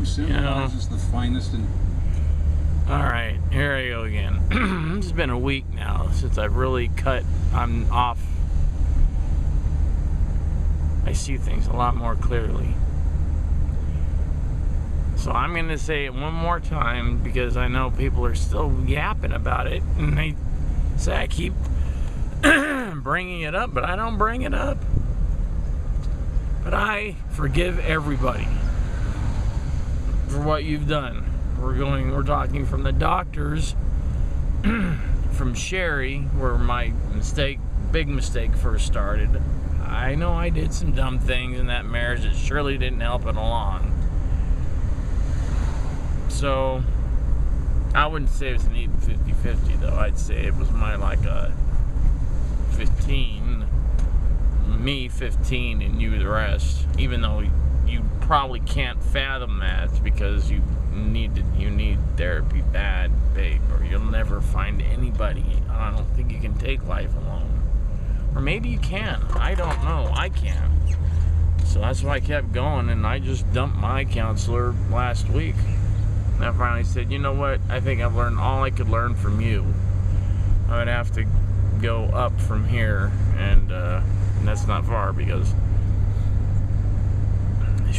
symbolizes the finest in... Alright, here I go again. It's been a week now since I've really I'm off. I see things a lot more clearly. So I'm going to say it one more time because I know people are still yapping about it. And they say I keep bringing it up, but I don't bring it up. But I forgive everybody for what you've done. We're talking from the doctors, from Sherry, where my big mistake first started. I know I did some dumb things in that marriage that surely didn't help it along. So, I wouldn't say it was an even 50-50 though. I'd say it was like a 15, me 15 and you the rest. Even though you probably can't fathom that because you need therapy bad, babe, or you'll never find anybody. I don't think you can take life alone. Or maybe you can. I don't know. I can't. So that's why I kept going, and I just dumped my counselor last week. And I finally said, you know what? I think I've learned all I could learn from you. I would have to go up from here, and that's not far because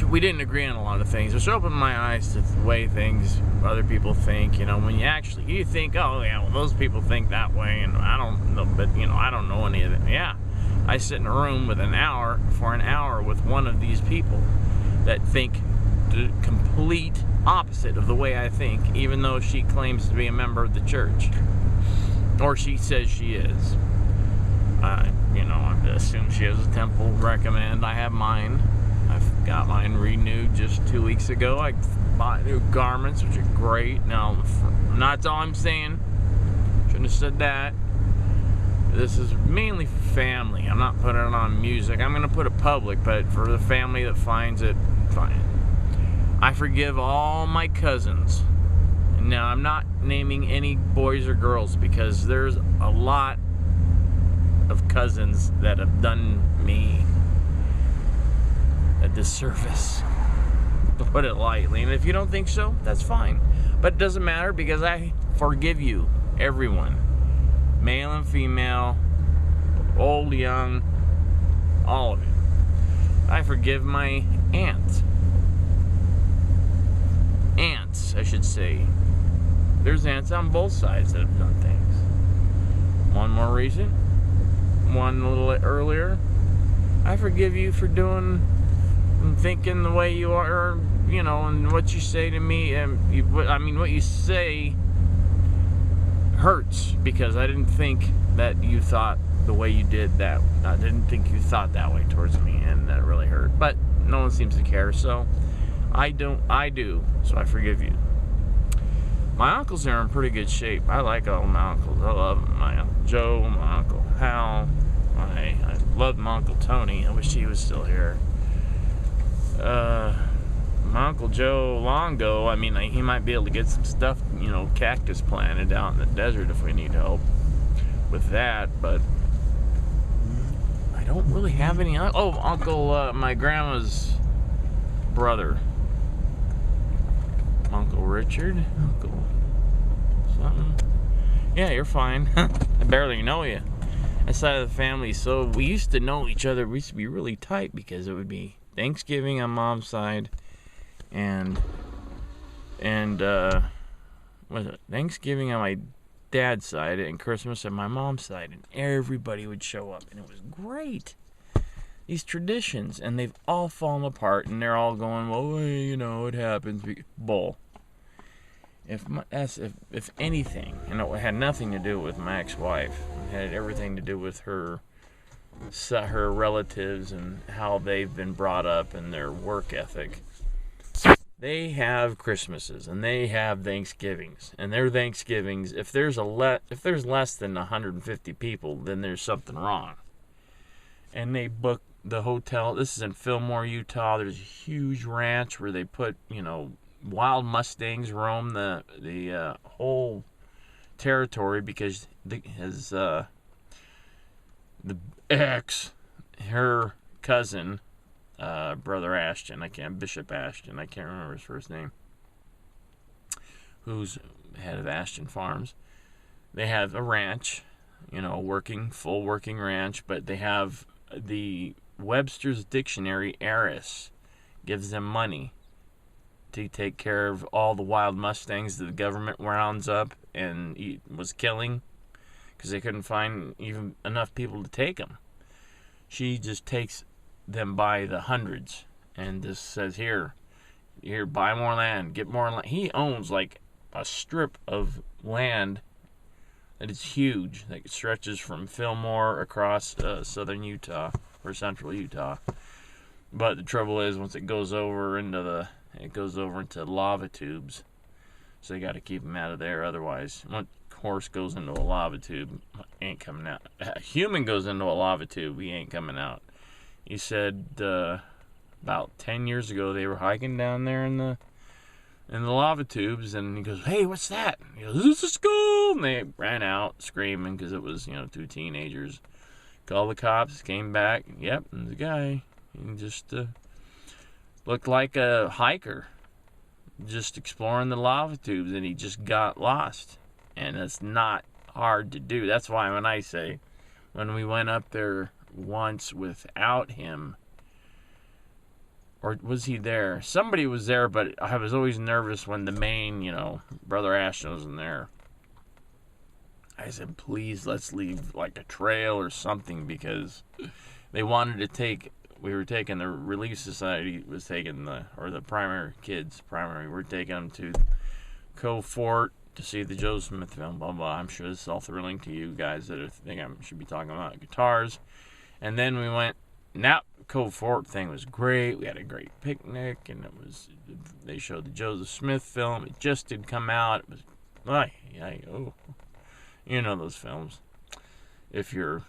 we didn't agree on a lot of things. Which opened my eyes to the way other people think. When you think, oh yeah, well those people think that way, and I don't know, but I don't know any of it. Yeah, I sit in a room for an hour with one of these people that think the complete opposite of the way I think, even though she claims to be a member of the church, or she says she is. I assume she has a temple recommend. I have mine. I've got mine renewed just 2 weeks ago. I bought new garments, which are great. Now, that's all I'm saying. Shouldn't have said that. This is mainly for family. I'm not putting it on music. I'm going to put it public, but for the family that finds it, fine. I forgive all my cousins. Now, I'm not naming any boys or girls because there's a lot of cousins that have done me a disservice, to put it lightly. And if you don't think so, that's fine. But it doesn't matter because I forgive you, everyone. Male and female, old, young, all of it. I forgive my aunts, I should say. There's aunts on both sides that have done things. One more recent, one a little earlier. I forgive you for thinking the way you are, and what you say to me, and what you say hurts because I didn't think that you thought the way you did that. I didn't think you thought that way towards me, and that really hurt. But no one seems to care, so I do, so I forgive you. My uncles are in pretty good shape. I like all my uncles. I love them. My Uncle Joe, my Uncle Hal. I love my Uncle Tony. I wish he was still here. My Uncle Joe Longo, he might be able to get some stuff, cactus planted out in the desert if we need help with that, but I don't really have any. Uncle, my grandma's brother. Uncle Richard? Uncle something? Yeah, you're fine. I barely know you. That side of the family, so we used to know each other. We used to be really tight because it would be Thanksgiving on Mom's side and Thanksgiving on my dad's side and Christmas on my mom's side, and everybody would show up, and it was great. These traditions, and they've all fallen apart, and they're all going, well, it happens. Bull. If anything, it had nothing to do with my ex-wife. It had everything to do with her relatives and how they've been brought up and their work ethic. They have Christmases and they have Thanksgivings, and their Thanksgivings, if there's less than 150 people, then there's something wrong. And they book the hotel. This is in Fillmore, Utah. There's a huge ranch where they put, wild Mustangs roam the whole territory because the ex, her cousin, Brother Ashton. Bishop Ashton. I can't remember his first name. Who's head of Ashton Farms. They have a ranch, full working ranch, but they have the Webster's Dictionary heiress gives them money to take care of all the wild mustangs that the government rounds up and was killing because they couldn't find even enough people to take them. She just takes them by the hundreds and just says, here, buy more land, get more land. He owns like a strip of land that is huge, that stretches from Fillmore across southern Utah or central Utah. But the trouble is, once it goes over into lava tubes, so you got to keep them out of there. Otherwise, once a horse goes into a lava tube, ain't coming out. A human goes into a lava tube, he ain't coming out. He said about 10 years ago they were hiking down there in the lava tubes, and he goes, "Hey, what's that?" He goes, "It's a school." And they ran out screaming because it was, two teenagers. Called the cops, came back. Yep, and the guy, he just looked like a hiker, just exploring the lava tubes, and he just got lost. And it's not hard to do. That's why when we went up there once without him, or was he there? Somebody was there, but I was always nervous when the main, Brother Ashton wasn't there. I said, please, let's leave like a trail or something, because they wanted to take, the Relief Society was taking the primary kids, we're taking them to Cove Fort to see the Joe Smith film, blah, blah. I'm sure this is all thrilling to you guys that think I should be talking about guitars. And then we went, now Cove Fort thing was great. We had a great picnic, and they showed the Joseph Smith film. It just did come out. It was, those films. If you're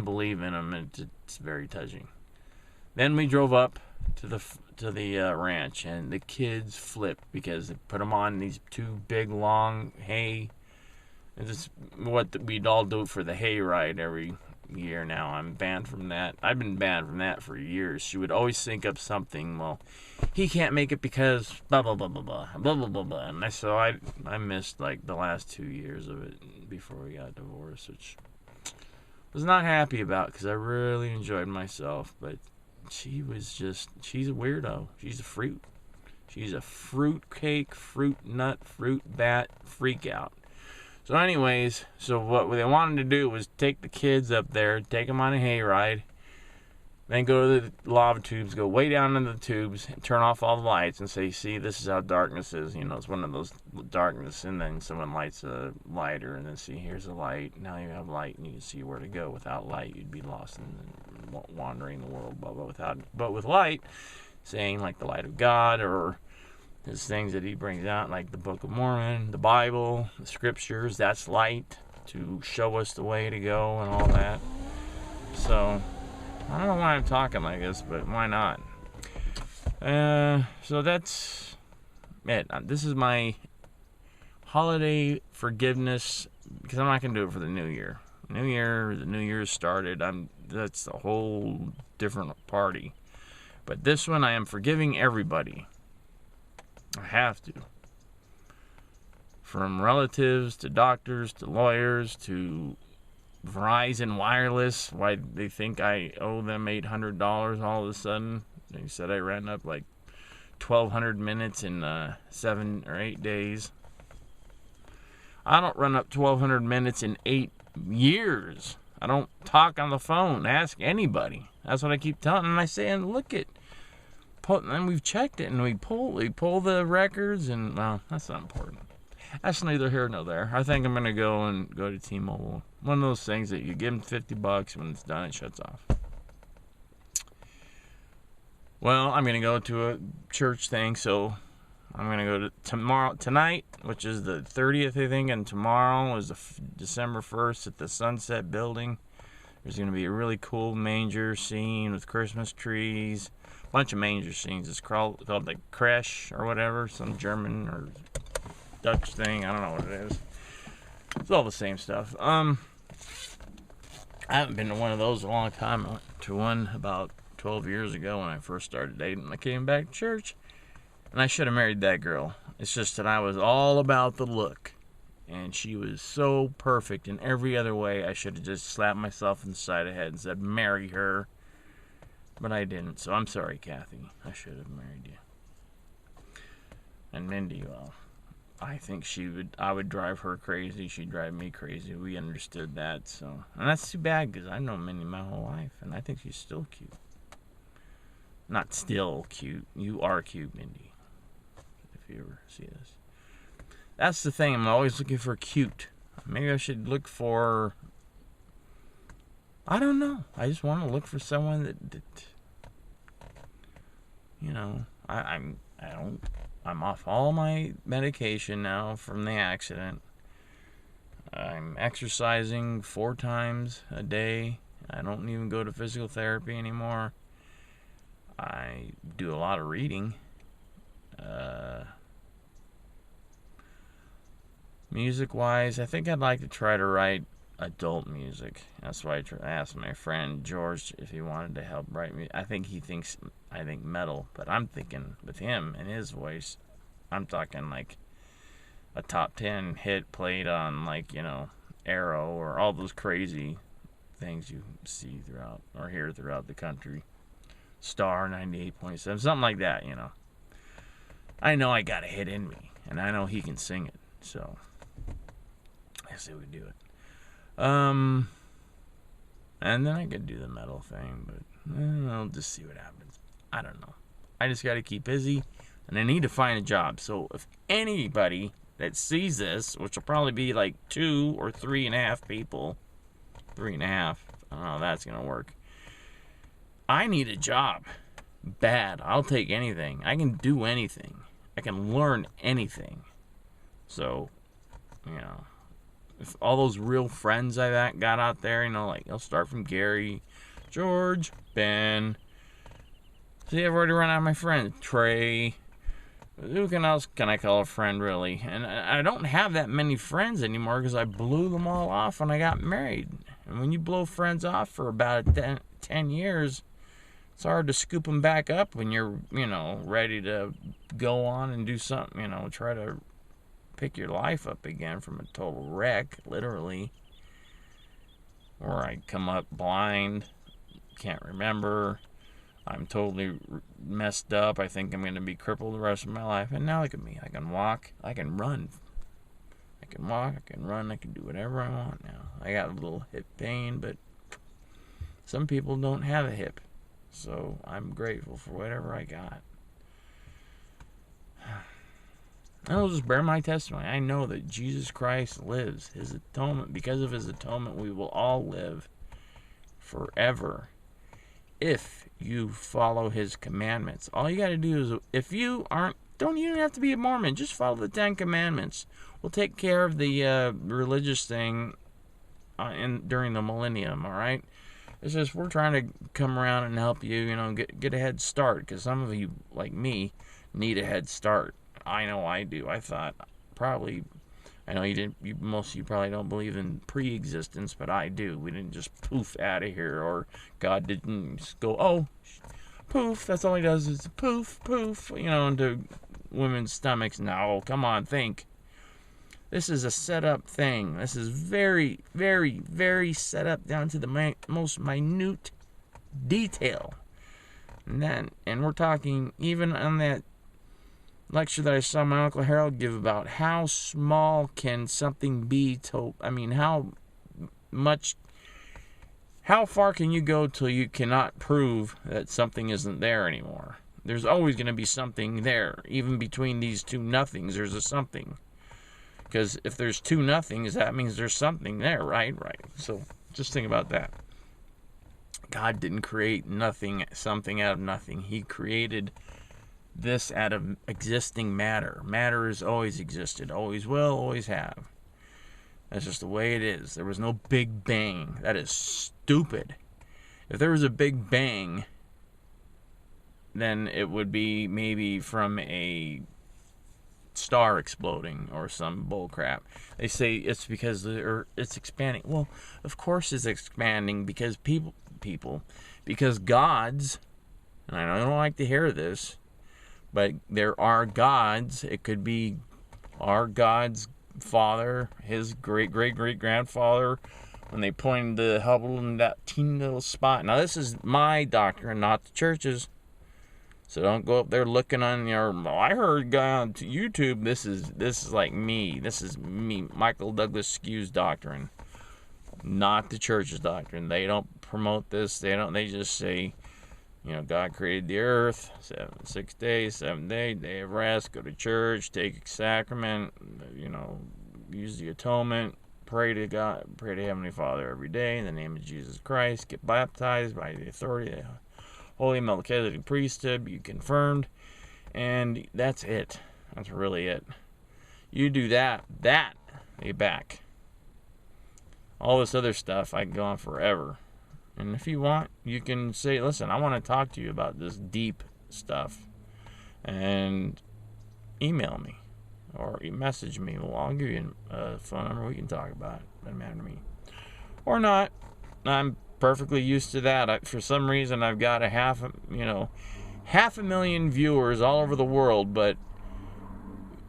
believe in them, it's very touching. Then we drove up to the ranch, and the kids flipped because they put them on these two big long hay. And this is what we'd all do for the hay ride every year now. I'm banned from that. I've been banned from that for years. She would always think up something. Well, he can't make it because blah blah blah blah blah blah blah blah blah. And so I missed like the last 2 years of it before we got divorced, which I was not happy about because I really enjoyed myself. But she's a weirdo. She's a fruit. She's a fruit cake, fruit nut, fruit bat freak out. So anyways, what they wanted to do was take the kids up there, take them on a hayride, then go to the lava tubes, go way down into the tubes, and turn off all the lights and say, see, this is how darkness is. It's one of those darkness, and then someone lights a lighter, and then see, here's a light. Now you have light, and you can see where to go. Without light, you'd be lost and wandering the world, blah, blah. But with light, saying like the light of God, or there's things that he brings out, like the Book of Mormon, the Bible, the Scriptures. That's light to show us the way to go and all that. So, I don't know why I'm talking like this, but why not? So that's it. This is my holiday forgiveness, because I'm not going to do it for the New Year. The New Year started. That's a whole different party. But this one, I am forgiving everybody. I have to. From relatives to doctors to lawyers to Verizon Wireless. Why they think I owe them $800 all of a sudden. They said I ran up like 1,200 minutes in 7 or 8 days. I don't run up 1,200 minutes in 8 years. I don't talk on the phone. Ask anybody. That's what I keep telling them. And I say, and look at. And we've checked it, and we pull the records, and well, that's not important. That's neither here nor there. I think I'm gonna go to T-Mobile. One of those things that you give them $50, when it's done, it shuts off. Well, I'm gonna go to a church thing, so I'm gonna go to tonight, which is the 30th, I think, and tomorrow is December 1st at the Sunset Building. There's gonna be a really cool manger scene with Christmas trees. Bunch of manger scenes. It's called like Kresh or whatever, some German or Dutch thing. I don't know what it is. It's all the same stuff. I haven't been to one of those in a long time. I went to one about 12 years ago when I first started dating. I came back to church, and I should have married that girl. It's just that I was all about the look, and she was so perfect in every other way. I should have just slapped myself in the side of the head and said, marry her. But I didn't, so I'm sorry, Kathy. I should have married you. And Mindy, well, I think I would drive her crazy. She'd drive me crazy. We understood that, so. And that's too bad, because I've known Mindy my whole life, and I think she's still cute. Not still cute. You are cute, Mindy. If you ever see this. That's the thing. I'm always looking for cute. Maybe I should look for... I don't know. I just want to look for someone that you know, I'm off all my medication now from the accident. I'm exercising 4 times a day. I don't even go to physical therapy anymore. I do a lot of reading. Music-wise, I think I'd like to try to write adult music. That's why I asked my friend George if he wanted to help write me. I think metal, but I'm thinking with him and his voice, I'm talking like a top 10 hit played on, like, you know, Arrow or all those crazy things you see throughout or hear throughout the country. Star 98.7, something like that, you know. I know I got a hit in me, and I know he can sing it, so I say we do it. And then I could do the metal thing, but I'll just see what happens. I don't know. I just got to keep busy, and I need to find a job. So if anybody that sees this, which will probably be like 2 or 3.5 people, 3.5, I don't know how that's going to work. I need a job. Bad. I'll take anything. I can do anything. I can learn anything. So, you know, if all those real friends I got out there, you know, like, I'll start from Gary, George, Ben. See, I've already run out of my friends. Trey. Who else can I call a friend, really? And I don't have that many friends anymore because I blew them all off when I got married. And when you blow friends off for about 10 years, it's hard to scoop them back up when you're, you know, ready to go on and do something, you know, try to pick your life up again from a total wreck, literally. Or I come up blind, can't remember, I'm totally messed up, I think I'm going to be crippled the rest of my life, and now look at me, I can walk, I can run. I can walk, I can run, I can do whatever I want now. I got a little hip pain, but some people don't have a hip. So I'm grateful for whatever I got. I'll just bear my testimony. I know that Jesus Christ lives. His atonement, because of his atonement, we will all live forever if you follow his commandments. All you got to do is, if you don't even have to be a Mormon, just follow the 10 commandments. We'll take care of the religious thing during the millennium, all right? It's just we're trying to come around and help you, you know, get a head start, because some of you, like me, need a head start. I know I do. I thought probably, I know most of you probably don't believe in pre-existence, but I do. We didn't just poof out of here, or God didn't just go, oh, poof, that's all he does is poof, poof, you know, into women's stomachs. No, come on, think. This is a set-up thing. This is very, very, very set up down to the most minute detail. And we're talking, even on that lecture that I saw my Uncle Harold give about how small can something be how far can you go till you cannot prove that something isn't there anymore? There's always going to be something there. Even between these two nothings, there's a something. Because if there's 2 nothings, that means there's something there, right? Right. So just think about that. God didn't create something out of nothing. He created this out of existing matter. Matter has always existed, always will, always have. That's just the way it is. There was no Big Bang. That is stupid. If there was a Big Bang, then it would be maybe from a star exploding or some bull crap. They say it's because it's expanding. Well, of course it's expanding because because gods and I don't like to hear this, but there are gods. It could be our God's father, his great-great-great-grandfather, when they pointed the Hubble in that teeny little spot. Now, this is my doctrine, not the church's. So don't go up there looking on your, I heard guy on YouTube, this is like me. This is me, Michael Douglas Skew's doctrine. Not the church's doctrine. They don't promote this. They just say, God created the earth, 6 days, 7th day, day of rest, go to church, take a sacrament, use the atonement, pray to God, pray to Heavenly Father every day in the name of Jesus Christ, get baptized by the authority of the Holy Melchizedek priesthood, be confirmed, and that's it. That's really it. You do that, you're back. All this other stuff, I can go on forever. And if you want, you can say, listen, I want to talk to you about this deep stuff. And email me. Or message me. Well, I'll give you a phone number. We can talk about it. Doesn't matter to me. Or not. I'm perfectly used to that. For some reason, I've got half a million viewers all over the world, but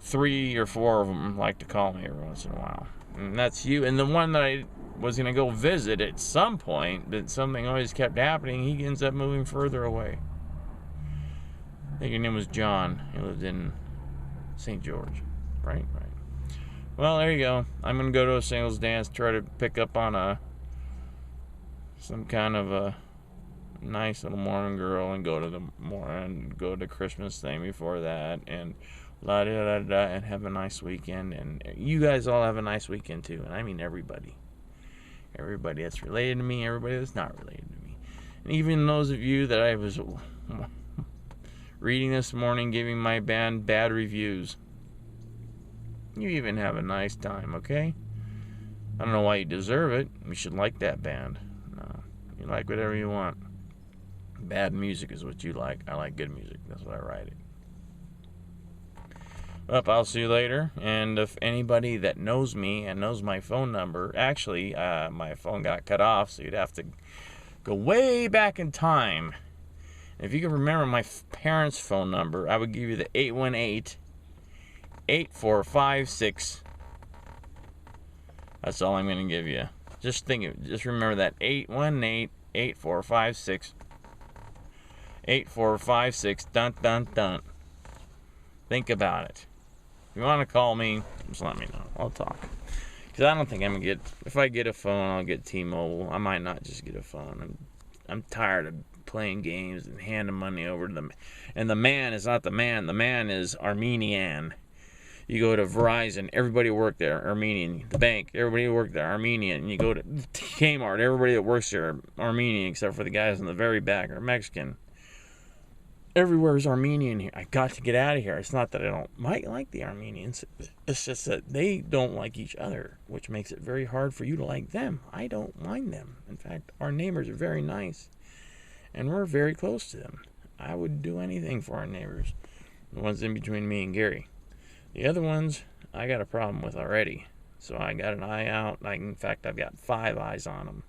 3 or 4 of them like to call me every once in a while. And that's you. And the one that I was going to go visit at some point, but something always kept happening, he ends up moving further away. I think his name was John. He lived in St. George. Right. Well, there you go. I'm going to go to a singles dance, try to pick up on some kind of a nice little Mormon girl, and go to the Christmas thing before that, and and have a nice weekend. And you guys all have a nice weekend too. And I mean everybody that's related to me, everybody that's not related to me, and even those of you that I was reading this morning giving my band bad reviews. You even have a nice time, okay? I don't know why you deserve it. You should like that band. No, you like whatever you want. Bad music is what you like. I like good music. That's what I write it. Well, I'll see you later. And if anybody that knows me and knows my phone number, actually, my phone got cut off, so you'd have to go way back in time. If you can remember my parents' phone number, I would give you the 818-8456. That's all I'm going to give you. Just remember that 818-8456. 8456. Dun dun dun. Think about it. If you want to call me, just let me know. I'll talk. Because I don't think I'm going to get... If I get a phone, I'll get T-Mobile. I might not just get a phone. I'm tired of playing games and handing money over to them. And the man is not the man. The man is Armenian. You go to Verizon, everybody worked there, Armenian. The bank, everybody worked there, Armenian. You go to Kmart, everybody that works there, Armenian, except for the guys in the very back are Mexican. Everywhere is Armenian here. I got to get out of here. It's not that I don't like the Armenians. It's just that they don't like each other, which makes it very hard for you to like them. I don't mind them. In fact, our neighbors are very nice, and we're very close to them. I would do anything for our neighbors, the ones in between me and Gary. The other ones, I got a problem with already. So I got an eye out. In fact, I've got 5 eyes on them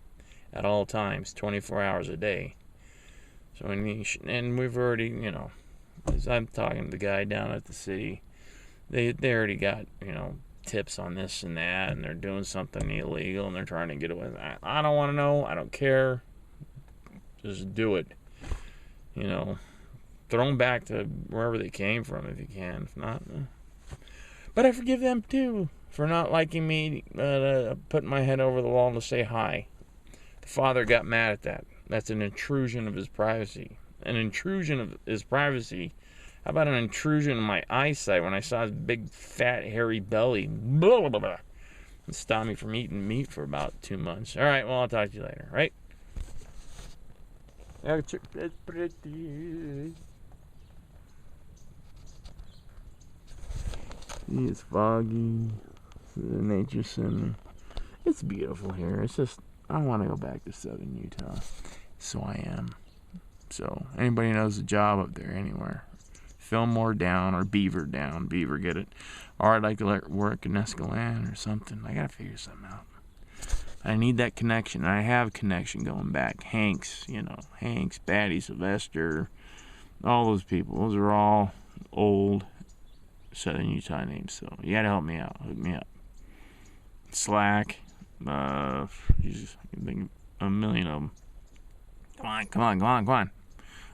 at all times, 24 hours a day. So and we've already, as I'm talking to the guy down at the city, they already got, tips on this and that, and they're doing something illegal, and they're trying to get away with that. I don't want to know. I don't care. Just do it. Throw them back to wherever they came from if you can. If not, But I forgive them too for not liking me putting my head over the wall to say hi. The father got mad at that. That's an intrusion of his privacy. An intrusion of his privacy. How about an intrusion in my eyesight when I saw his big, fat, hairy belly? Blah, blah, blah, blah. It stopped me from eating meat for about 2 months. All right, well, I'll talk to you later, right? That's pretty. It's foggy. The nature center. It's beautiful here. It's just, I want to go back to southern Utah. So I am. So, anybody knows a job up there anywhere? Fillmore down or Beaver down. Beaver, get it? Or I'd like to work in Escalante or something. I gotta figure something out. I need that connection. I have connection going back. Hanks, Hanks, Batty, Sylvester, All those people. Those are all old Southern Utah names. So you gotta help me out. Hook me up. Slack. Jesus, I can think of a million of them. Come on.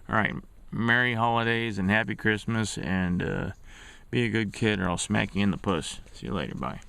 All right. Merry holidays and happy Christmas, and be a good kid or I'll smack you in the puss. See you later. Bye.